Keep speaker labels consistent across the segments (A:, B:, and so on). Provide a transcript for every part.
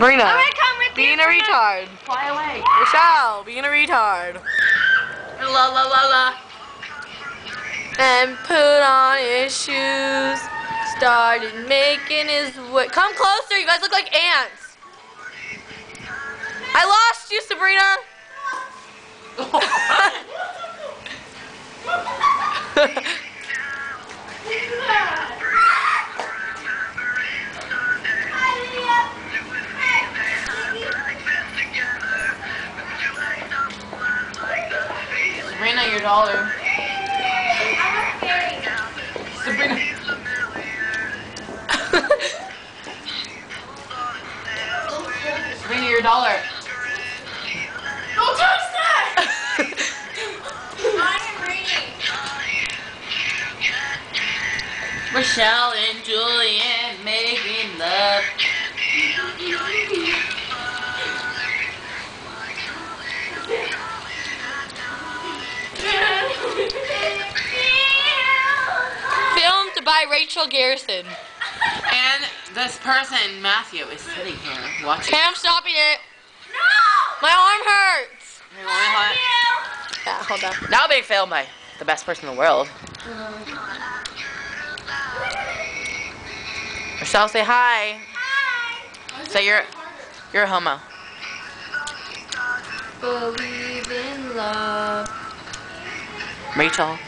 A: Sabrina,
B: I'm gonna come with
A: being a retard.
C: Fly away.
A: Michelle, being a retard.
C: La la la la.
A: And put on his shoes. Started making his way. Come closer, you guys look like ants. I lost you, Sabrina.
C: Sabrina, your dollar. Sabrina. Sabrina, your dollar.
B: Don't touch that! I am reading.
C: Michelle and Julian making love.
A: Filmed by Rachel Garrison.
C: And this person, Matthew, is sitting here watching.
A: Okay, I'm stopping it.
B: No!
A: My arm hurts.
C: Hey, let me hold it.
A: Yeah, hold on.
C: Now being filmed by the best person in the world. Michelle, say hi.
B: Hi!
C: Say you're a homo.
A: Believe in love.
C: Rachel.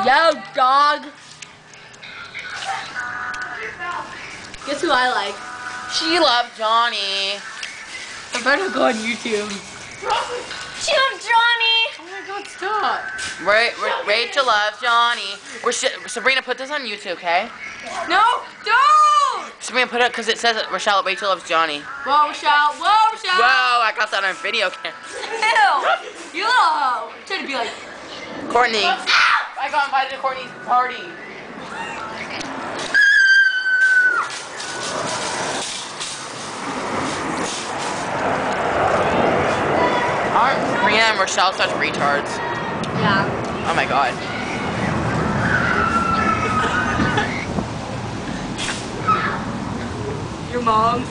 A: Yo, dog. Guess who I like?
C: She loved Johnny.
A: I better go on YouTube.
B: She loves Johnny!
A: Oh my god, stop.
C: Rachel loves Johnny. Sabrina, put this on YouTube, okay?
A: No, don't!
C: Sabrina, put it because it says Rachel loves Johnny.
A: Whoa, Michelle. Whoa, Michelle.
C: Whoa, I got that on video camera.
A: Ew. You little hoe. I'm trying to be like...
C: Courtney. I got invited to Courtney's party. Aren't Sabrina and Rochelle such retards?
A: Yeah.
C: Oh my god.
A: Your mom.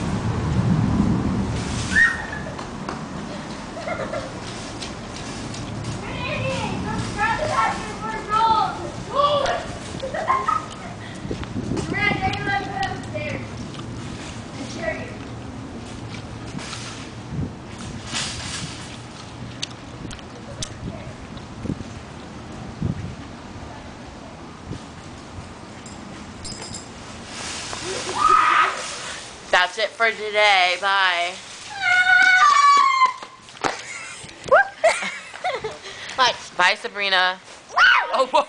C: That's it for today. Bye.
A: Bye.
C: Bye, Sabrina. Oh, whoa.